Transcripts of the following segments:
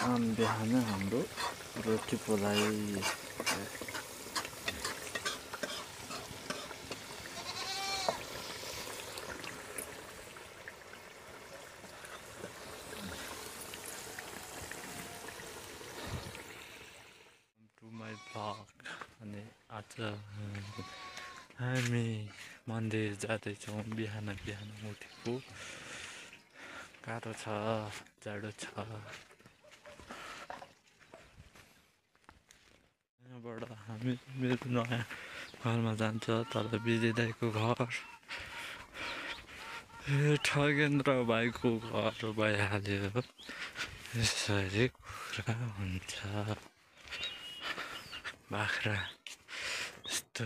बिहान हाम्रो रोटी पोलाई to my blog. अनि आज हामी मन्दिर जाँदैछौँ। बिहान बिहान उठेको, गाह्रो छ, जाडो छ। यहाँबाट हामी मेरो नयाँ घरमा जान्छ, तर विजय दाईको घर, ठगेन्द्र भाइको घर भइहाल्यो। यसरी कुरा हुन्छ। बाख्रा यस्तो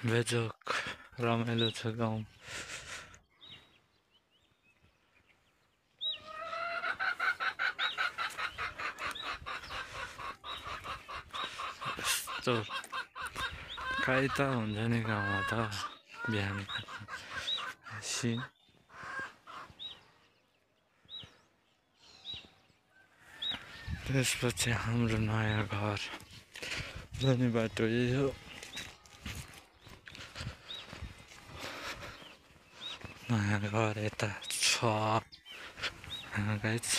बेजोक रमाइलो छ गाउँ। यस्तो काइता हुन्छ नि गाउँमा त बिहान सिन। त्यसपछि हाम्रो नयाँ घर जाने बाटो यही हो। नयाँ घर यता छ। गाइस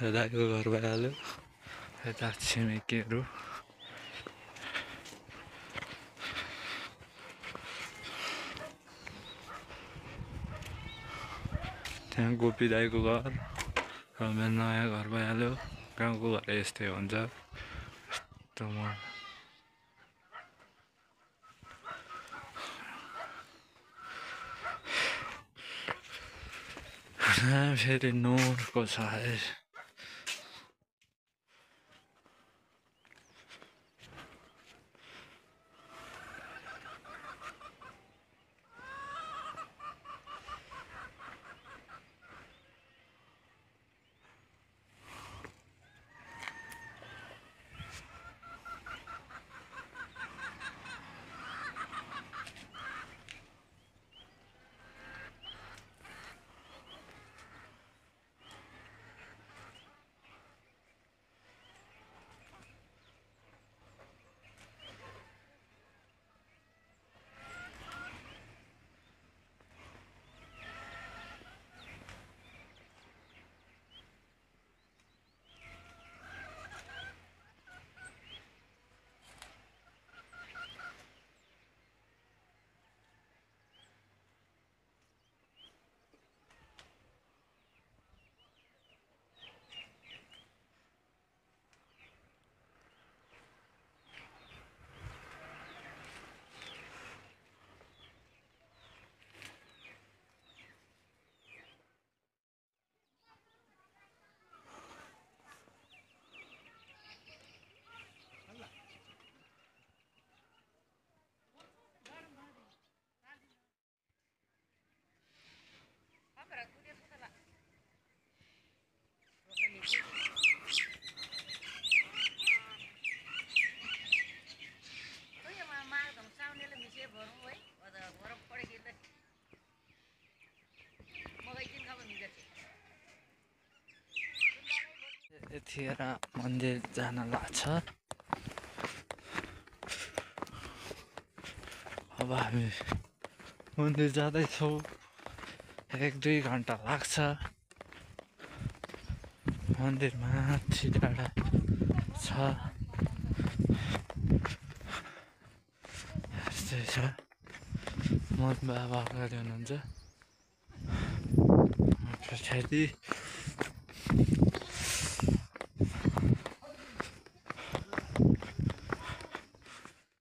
दाइको घर भइहाल्यो। यता छिमेकीहरू, त्यहाँ गोपी दाइको घर र मेरो नयाँ घर भइहाल्यो। गाउँको घर यस्तै हुन्छ। यस्तो फेरि नुनको छ है। यतिखेर मन्दिर जान लाग्छ। अब हामी मन्दिर जाँदैछौँ। 1-2 घन्टा लाग्छ। मन्दिर माथि डाँडा छ। यस्तै छ। मन बाबा अगाडि हुनुहुन्छ। पछाडि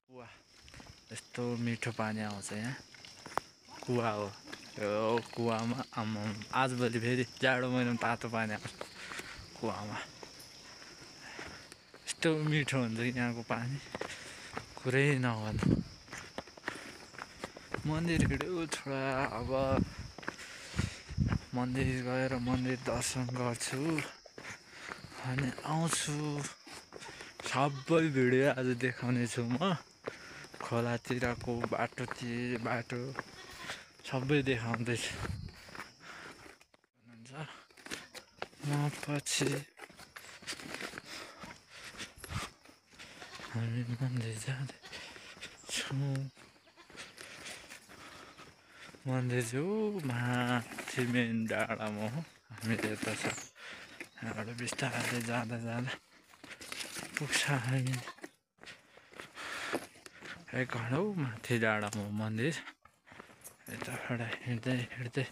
कुवा, यस्तो मिठो पानी आउँछ यहाँ। कुवा हो यो कुवामा। आजभोलि फेरि जाडो महिनामा तातो पानी आउँछ कुवामा। यस्तो मिठो हुन्छ कि यहाँको पानी, कुरै नगर्नु। मन्दिर हिँड्यो छोडा। अब मन्दिर गएर मन्दिर दर्शन गर्छु अनि आउँछु। सबै भिडियो आज देखाउने छु म। खोलातिरको बाटो सबै देखाउँदैछु। म पछि हामी मन्दिर जाँदैछौँ। मन्दिर चाहिँ माथि मेन डाँडामा हो। हामी यता छ यहाँबाट बिस्तारै जाँदा पुग्छ हामी। 1 घन्टा हो माथि डाँडामा मन्दिर। यताबाट हिँड्दै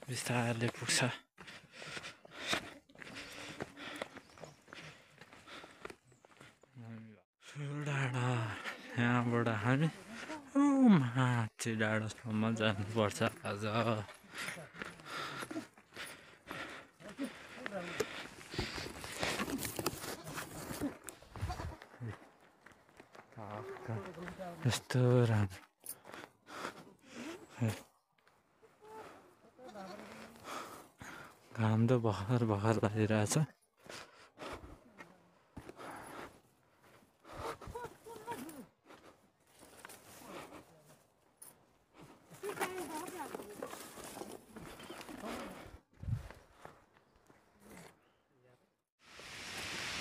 बिस्तारले पुग्छ। डाँडा यहाँबाट हामी माथि डाँडासम्म जानुपर्छ आज। यस्तो राम्रो घाम त भर्खर लागिरहेछ।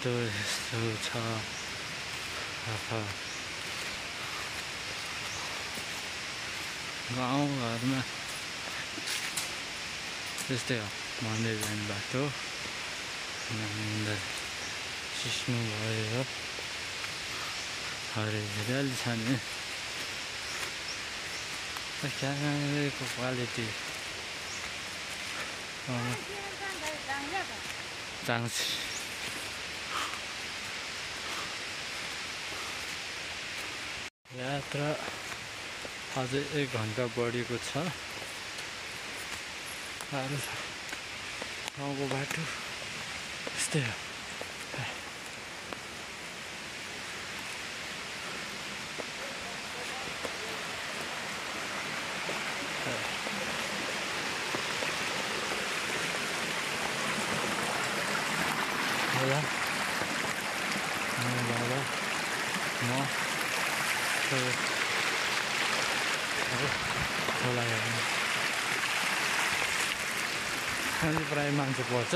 यस्तो छ गाउँघरमा त्यस्तै हो। मन्दिर जाने बाटो सिस्नु भयो। हरियाली छ नि क्यामेराको क्वालिटी चाहन्छ। यात्रा अझै 1 घन्टा बढीको छ। गाह्रो छ गाउँको बाटो यस्तै हो। होला बाबा म खोला हेर्नु अहिले प्रायः मान्छे पर्छ।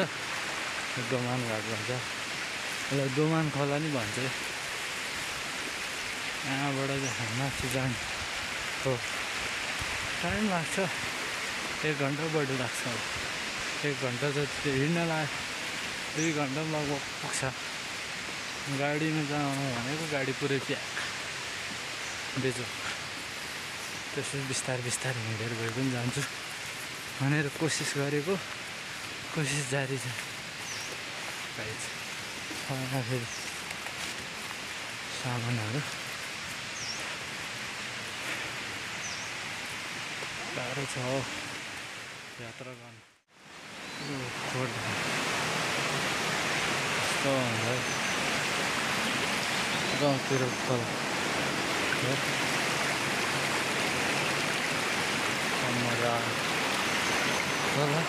दोमान घाट भन्छ, यसलाई दोमान खोला नि भन्छ। यहाँबाट चाहिँ माथि जानु हो टाइम लाग्छ। 1 घन्टा बढी लाग्छ। 1 घन्टा जति हिँड्न लाग्यो 2 घन्टा लगभग पुग्छ। गाडीमा जानु भनेको गाडी पुरै प्याक बेचोक। त्यसै बिस्तारै हिँडेर भए पनि जान्छु भनेर कोसिस गरेको। कोसिस जारी छ। फेरि सामानहरू गाह्रो छ यात्रा गर्नु। यस्तो गाउँतिर खोला मजा खोला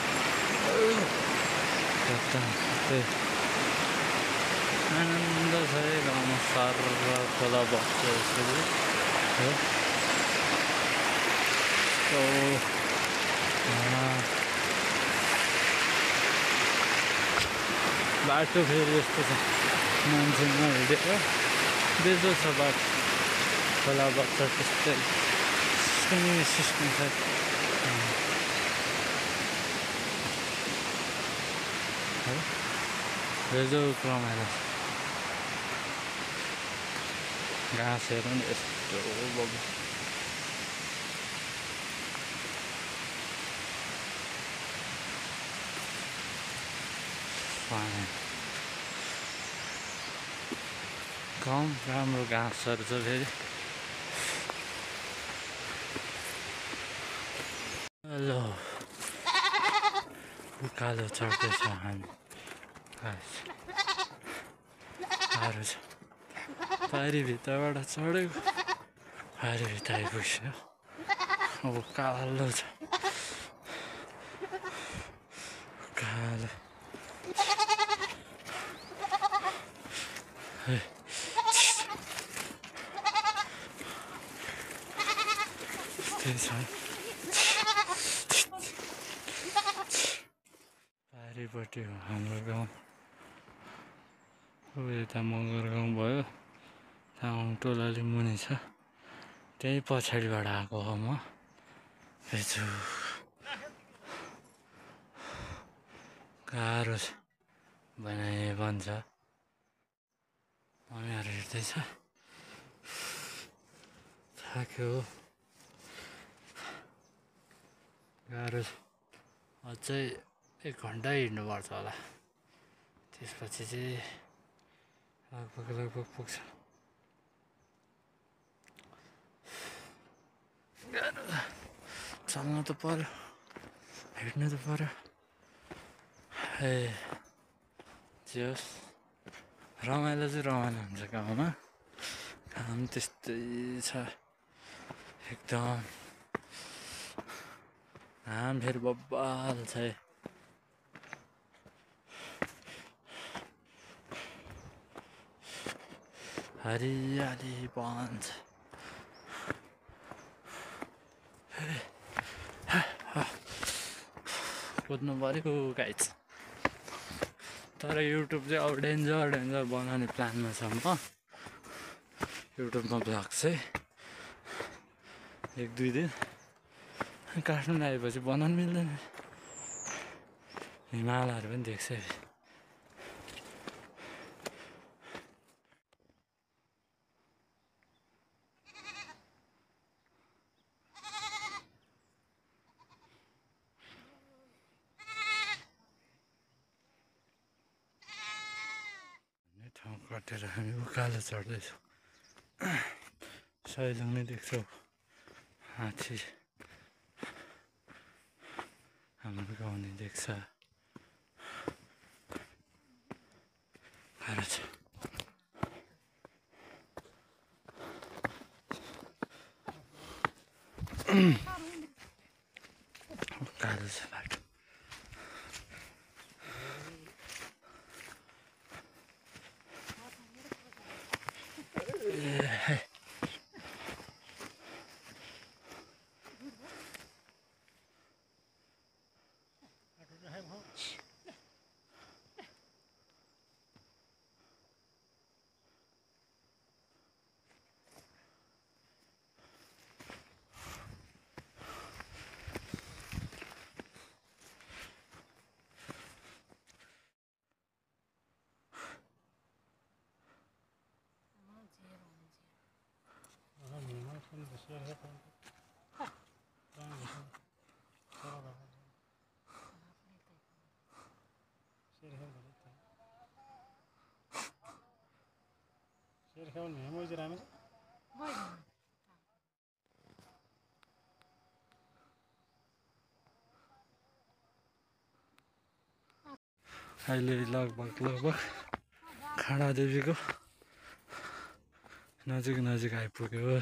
आनन्द छ गाउँमा। सार खोला बग्छ यसरी हो। बाटो फेरि यस्तो छ मान्छे नहिँडेर बेजो छ बाटो। खोला बग्छ त्यस्तै सिस्टम छ। बेजो रमाइलो घाँसहरू पनि यस्तो बग्छ। गाउँ राम्रो घाँसहरू छ फेरि। हेलो उकालो चढ्दैछ हामी। गाह्रो छ। पारी भित्रबाट चढेको पारी भित्र आइपुग्यो। अब कालो छ ल त्यही छ पारिपट्टि हो हाम्रो गाउँ यता मगर गाउँ भयो तामाङ टोल अलि मुनि छ त्यही पछाडिबाट आएको हो म हिजो गाह्रो छ बनाए भन्छ मम्मीहरू हेर्दैछ थाक्यो गाह्रो छ अझै 1 घन्टा हिँड्नुपर्छ होला त्यसपछि चाहिँ लगभग पुग्छ चल्न त पर्यो हिँड्नु त पर्यो ए जे होस् रमाइलो चाहिँ रमाइलो हुन्छ गाउँमा काम त्यस्तै छ एकदम घाम फेरि बब्बाल छ हरियाली वन छ कुद्नु पऱ्यो गाइज तर युट्युब चाहिँ अब डेन्जर बनाउने प्लानमा छ म युट्युबमा ब्लग चाहिँ 1-2 दिन काठमाडौँ आएपछि बनाउनु मिल्दैन हिमालहरू पनि देख्छ ठाउँ कटेर हामी उकालो चढ्दैछौँ सैलुङ नै देख्छौँ हात्ती हाम्रो गाउँ नै देख्छ गाह्रो छ गाह्रो छ बाटो अहिले लगभग खाडादेवीको नजिक आइपुग्यो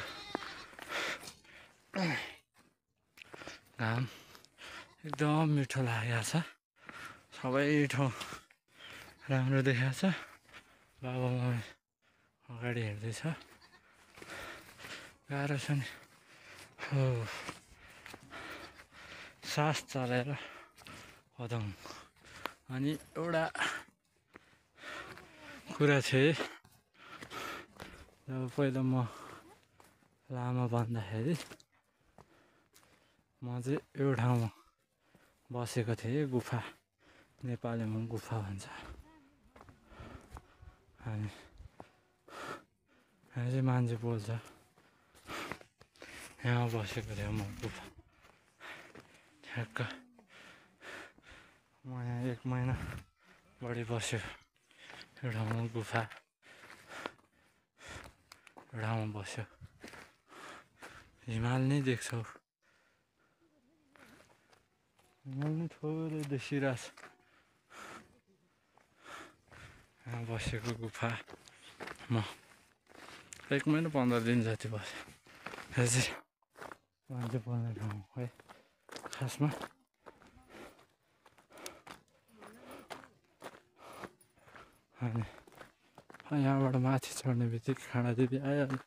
घाम एकदम मिठो लागेको छ सबै ठाउँ राम्रो देखाएको छ बाबा मम्मी अगाडि हेर्दैछ गाह्रो छ नि हो सास चलेर हदङ अनि एउटा कुरा चाहिँ जब पहिला म लामा बन्दाखेरि म चाहिँ यो ठाउँमा बसेको थिएँ गुफा नेपालीमा गुफा भन्छ अनि चाहिँ मान्छे बोल्छ यहाँ बसेको थिएँ म गुफा ठ्याक्क म यहाँ 1 महिना बढी बस्यो यो ठाउँमा गुफा यो ठाउँमा बस्यो हिमाल नै देख्छौ हिमाल नै थोरै देखिरहेछ यहाँ बसेको गुफा म 1 महिना 15 दिन जति बस्यो यो चाहिँ मान्छे बोल्ने ठाउँ है खासमा अनि यहाँबाट माथि चढ्ने बित्तिकै खाँडादेवी आइहाल्यो।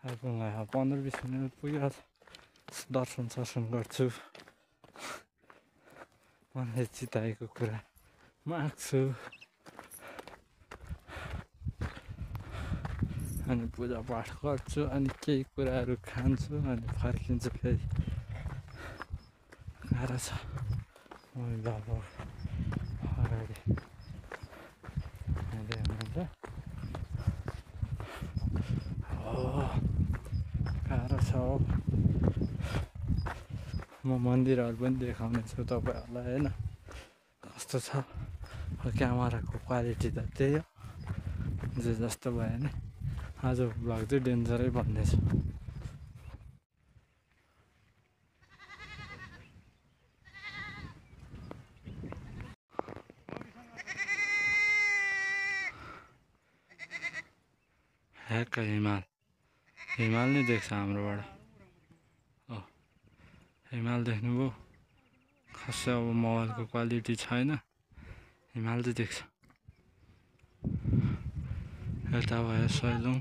आइपुग्नु 15-20 मिनट पुगिहाल्छ। दर्शन सर्शन गर्छु, मनले चिताएको कुरा माग्छु, अनि पूजापाठ गर्छु, अनि केही कुराहरू खान्छु, अनि फर्किन्छु फेरि। गाह्रो छ मम्मी बाबा अगाडि हुनुहुन्छ। गाह्रो छ हो। म मन्दिरहरू पनि देखाउने छु तपाईँहरूलाई होइन, कस्तो छ क्यामेराको क्वालिटी त त्यही हो, जे जस्तो भयो नि। आज भ्लग चाहिँ डेन्जरै भन्दैछु। हेक हिमाल नै देख्छ हाम्रोबाट। हिमाल देख्नुभयो, खासै अब मोबाइलको क्वालिटी छैन, हिमाल चाहिँ देख्छ। यता भयो सैलुङ,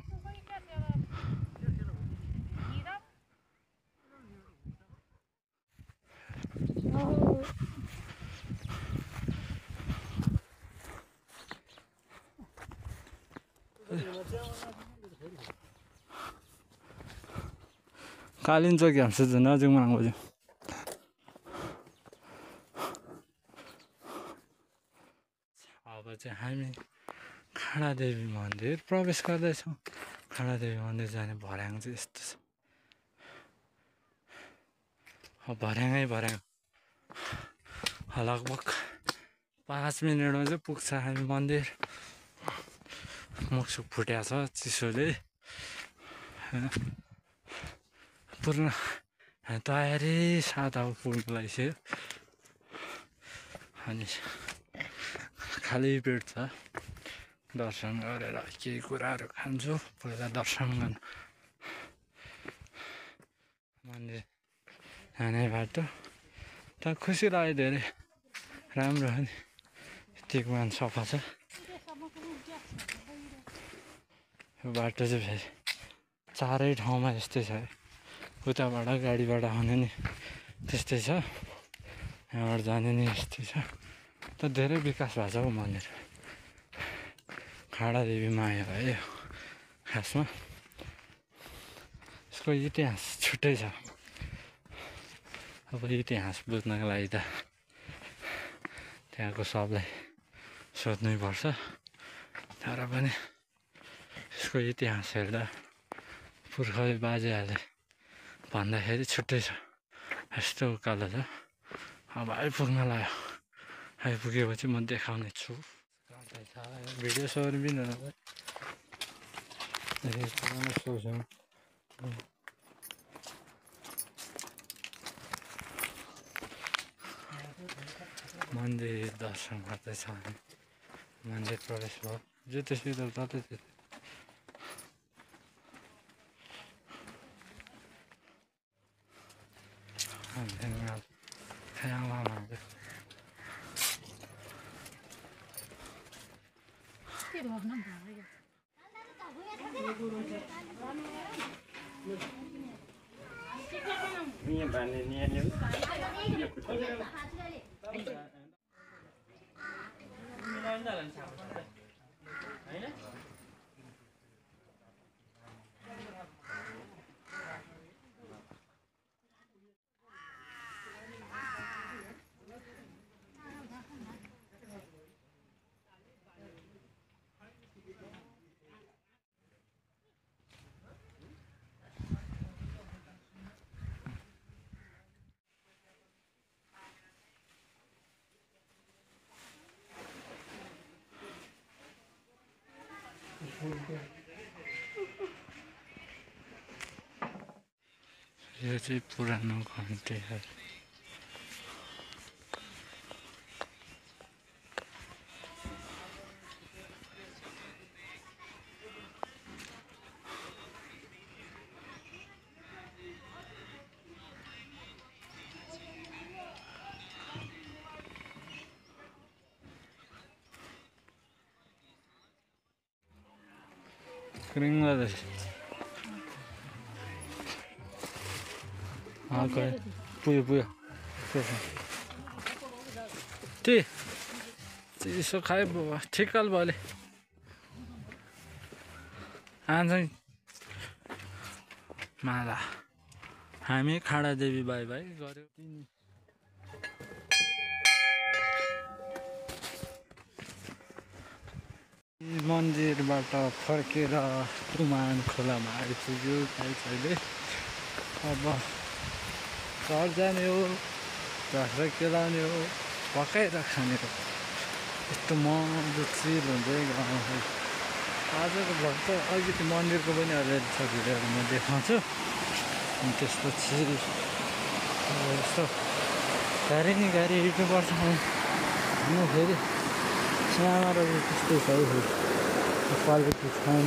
कालिम्पोङ हाम्सो नजिकमा आउँछ। अब चाहिँ हामी खाँडादेवी मन्दिर प्रवेश गर्दैछौँ। खाँडादेवी मन्दिर जाने भर्याङ चाहिँ यस्तो छ। भर्याङ लगभग 5 मिनटमा चाहिँ पुग्छ हामी मन्दिर। मुखसुख फुट्या छ चिसोले, पूर्ण तयारी साथ अब पुग्नु लागिसक्यो। अनि खाली पेट छ, दर्शन गरेर केही कुराहरू खान्छु। पहिला दर्शन गर्नु मन्दिर जाने बाटो त खुसी लाग्यो, धेरै राम्रो हो नि। यतिको मान सफा छ। यो बाटो चाहिँ फेरि चारै ठाउँमा यस्तै छ है। उताबाट गाडीबाट आउने नि त्यस्तै छ, यहाँबाट जाने नि यस्तै छ। त धेरै विकास भएको छ हौ मन्दिर। खाँडादेवी माया है खासमा। यसको इतिहास छुट्टै छ। अब इतिहास बुझ्नको लागि त त्यहाँको सबलाई सोध्नै पर्छ, तर पनि यसको इतिहास हेर्दा पुर्खा बाजेहरूले भन्दाखेरि छुट्टै छ। यस्तो उकालो छ। अब आइपुग्न लाग्यो, आइपुगेपछि म देखाउने छु। भिडियो सौर भी मन्दिर दर्शन गर्दैछ हामी। मन्दिर प्रवेश भयो, जो त्यसै ततै यो चाहिँ पुरानो घन्टी हो। Keringat. Okay. Puyo. Tisो खाए ठिक्कल भयो आज माला हामी खाडा देवी बाई गर्यो मन्दिरबाट फर्केर तुमान खोलामा आइपुग्यो अहिले अब घर जाने हो घाँस केलाउने हो पकाएर खाने हो यस्तो मजा चिल हुँदै गाउँमा आजको भ्लग त अलिकति मन्दिरको पनि अलिअलि छ भिडियोहरू म देखाउँछु अनि त्यसपछि यस्तो गाडी हिँड्नुपर्छ होइन फेरि सामार त्यस्तै छ है क्वालिटी छैन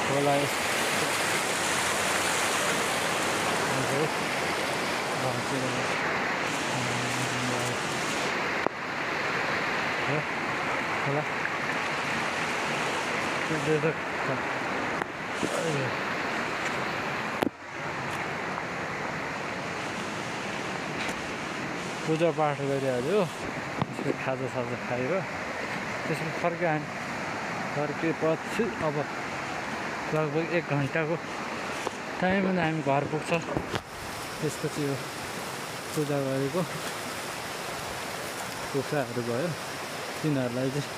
खोला खोला पूजा पाठ गरिहाल्यो खाजा खाएर त्यसपछि फर्केपछि अब लगभग 1 घन्टाको टाइममा हामी घर पुग्छ त्यसपछि यो पूजा गरेको कुखुराहरू भयो तिनीहरूलाई चाहिँ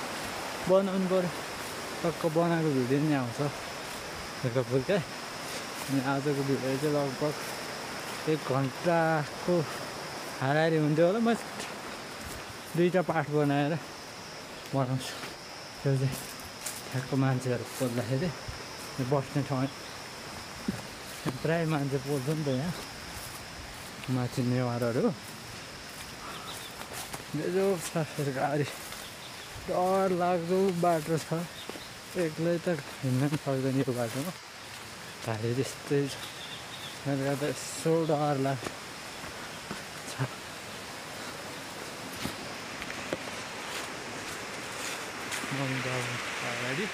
बनाउनु पऱ्यो टक्क बनाएको भिडियो नि आउँछ फुल्का अनि आजको भिडियो चाहिँ लगभग 1 घन्टाको हाराहारी हुन्थ्यो होला म 2टा पार्ट बनाएर बनाउँछु त्यो चाहिँ ठ्याक्क मान्छेहरू पोल्दाखेरि बस्ने ठाउँ प्रायः मान्छे पोल्छ नि त यहाँ माथि नेवारहरू बेजोग छ फेरि गाडी डर लाग्दो बाटो छ एक्लै त हिँड्न पनि सक्दैन यो बाटोमा गाडी त्यस्तै छ त्यसले गर्दा यसो डर लाग्छ अगाडि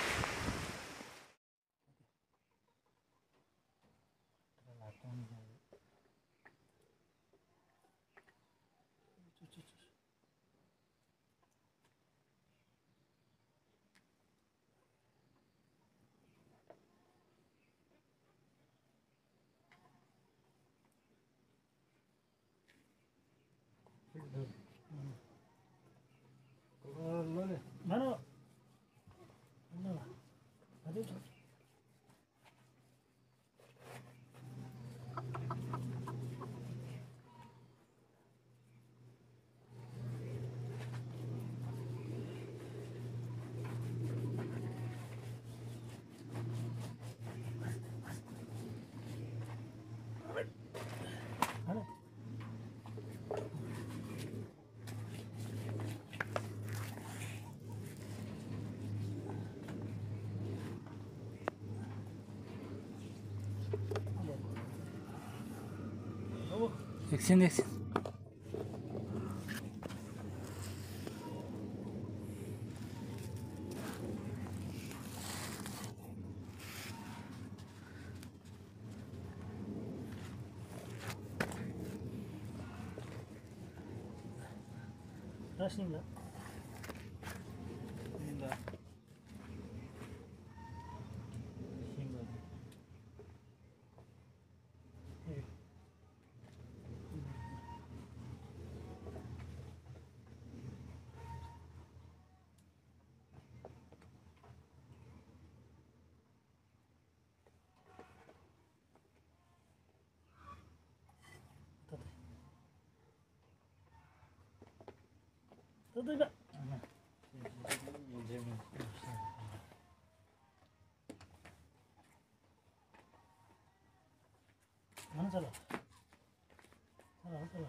एकछिन Rasningla. Tudo bem. Mana चलो चलो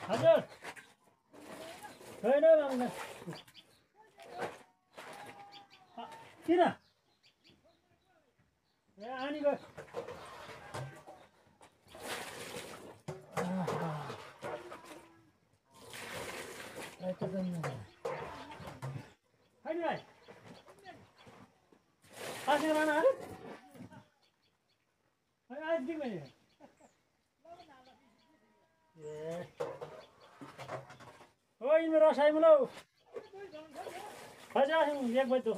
हजुर छैन भन्दा किन ए आनी गयो Ôi, nó ra sai mà đâu. Phải ra thì nghe quay được.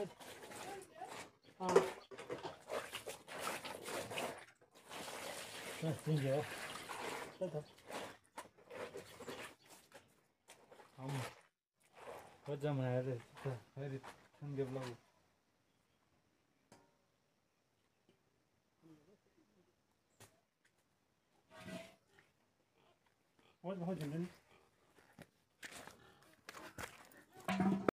À. Rồi, xin chào. Tốt thật. Không. Có cho mà rồi. Phải đi thăm gặp lâu. Ôi, thôi chừng đi.